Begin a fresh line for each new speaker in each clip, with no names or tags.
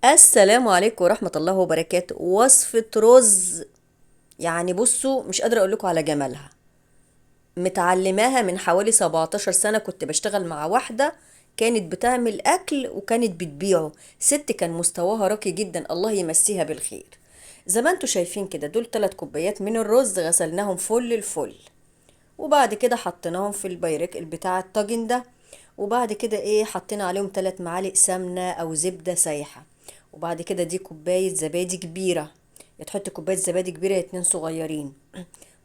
السلام عليكم ورحمة الله وبركاته. وصفة رز، يعني بصوا مش قادرة اقول لكم على جمالها. متعلماها من حوالي 17 سنة، كنت بشتغل مع واحدة كانت بتعمل اكل وكانت بتبيعه. ست كان مستواها راقي جدا، الله يمسيها بالخير. زي ما انتوا شايفين كده، دول 3 كوبايات من الرز غسلناهم فل الفل، وبعد كده حطيناهم في البايرك بتاع الطاجن ده. وبعد كده حطينا عليهم 3 معالق سمنة او زبدة سايحة. وبعد كده دي كوباية زبادي كبيرة، يا تحط كوباية زبادي كبيرة يا 2 صغيرين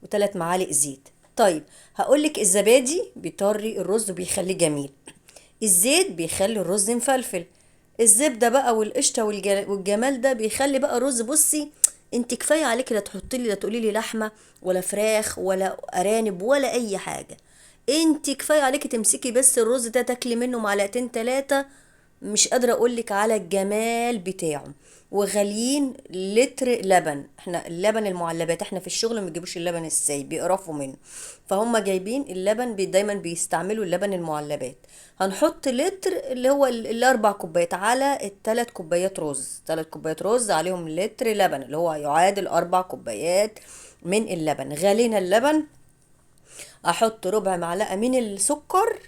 و3 معالق زيت. طيب، هقولك الزبادي بيطري الرز وبيخليه جميل، الزيت بيخلي الرز مفلفل، الزبدة بقى والقشطة والجمال ده بيخلي بقى الرز. بصي، انت كفاية عليك لا تحطي لي لا تقولي لي لحمة ولا فراخ ولا ارانب ولا اي حاجة. انت كفاية عليك تمسكي بس الرز ده تاكلي منه معلقتين 3. مش قادرة اقولك على الجمال بتاعه. وغاليين لتر لبن، احنا اللبن المعلبات احنا في الشغل ما بيجيبوش اللبن السايب، بيقرفوا منه. فهم جايبين اللبن دايما بيستعملوا اللبن المعلبات. هنحط لتر اللي هو ال4 كوبايات على ال3 كوبايات رز، 3 كوبايات رز عليهم لتر لبن اللي هو يعادل 4 كوبايات من اللبن. غلينا اللبن، احط ربع معلقة من السكر،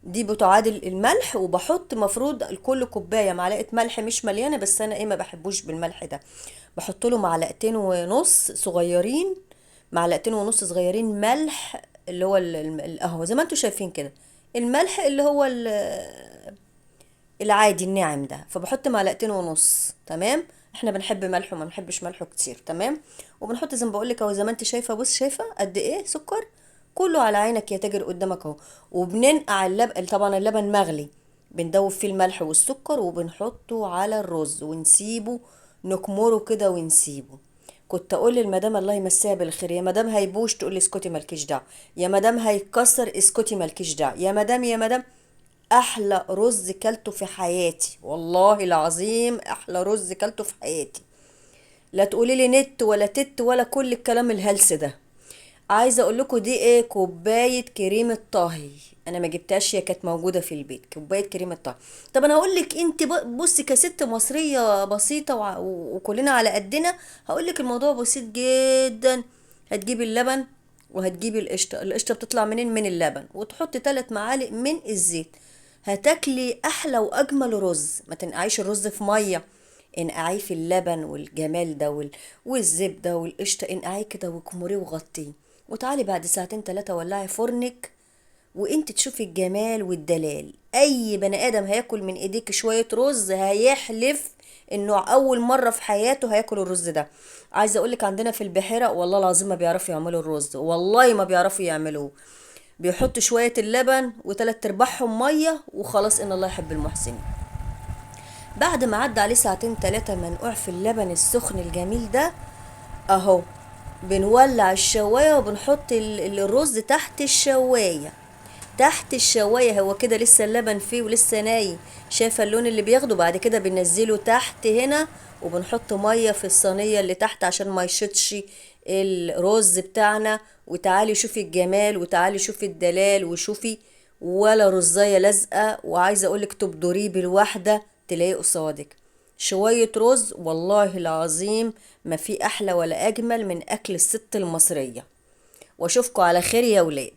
دي بتعادل الملح. وبحط مفروض لكل كوبايه معلقه ملح مش مليانه، بس انا ما بحبوش بالملح ده. بحط له معلقتين ونص صغيرين، معلقتين ونص صغيرين ملح، اللي هو القهوه زي ما انتوا شايفين كده. الملح اللي هو العادي الناعم ده، فبحط معلقتين ونص. تمام، احنا بنحب ملح وما بنحبش ملحه كتير. تمام، وبنحط زي ما بقول لك اهو، زي ما انت شايفه. بص شايفه قد ايه سكر، كله على عينك يا تاجر قدامك اهو. وبننقع اللبن، طبعا اللبن مغلي، بندوب فيه الملح والسكر وبنحطه على الرز ونسيبه، نكمره كده ونسيبه. كنت اقول للمدام الله يمسيها بالخير، يا مدام هيبوش تقول لي اسكتي مالكيش دعوه، يا مدام هيتكسر اسكتي مالكيش دعوه، يا مدام يا مدام. احلى رز كلته في حياتي، والله العظيم احلى رز كلته في حياتي. لا تقولي لي نت ولا تت ولا كل الكلام الهلس ده. عايزه اقول لكم دي كوبايه كريمه طهي. انا ما جبتهاش، هي كانت موجوده في البيت كوبايه كريمه طهي. طب انا هقول لك انت بصي كست مصريه بسيطه وكلنا على قدنا. هقول لك الموضوع بسيط جدا. هتجيبي اللبن وهتجيبي القشطه. القشطه بتطلع منين؟ من اللبن. وتحطي 3 معالق من الزيت. هتاكلي احلى واجمل رز. ما تنقعيش الرز في ميه، انقعيه في اللبن والجمال ده والزبده والقشطه. انقعيه كده وكمريه وغطيه، وتعالي بعد ساعتين 3 ولعي فرنك وانت تشوفي الجمال والدلال. اي بني ادم هياكل من ايديك شويه رز هيحلف انه اول مره في حياته هياكل الرز ده. عايزه اقولك عندنا في البحيره والله العظيم ما بيعرفوا يعملوا الرز، والله ما بيعرفوا يعملوه. بيحطوا شويه اللبن وتلات ارباعهم ميه وخلاص، ان الله يحب المحسنين. بعد ما عدى عليه ساعتين 3 منقوع في اللبن السخن الجميل ده اهو، بنولع الشواية وبنحط الرز تحت الشواية. تحت الشواية هو كده لسه اللبن فيه ولسه ناي، شايفة اللون اللي بياخده. بعد كده بننزله تحت هنا، وبنحط مية في الصينية اللي تحت عشان ما يشطش الرز بتاعنا. وتعالي شوفي الجمال وتعالي شوفي الدلال وشوفي، ولا رزاية لازقة. وعايزة اقولك تبدريه بالواحدة تلاقيه قصادك. شوية رز والله العظيم ما في احلى ولا اجمل من اكل الست المصرية. واشوفكوا على خير يا ولاد.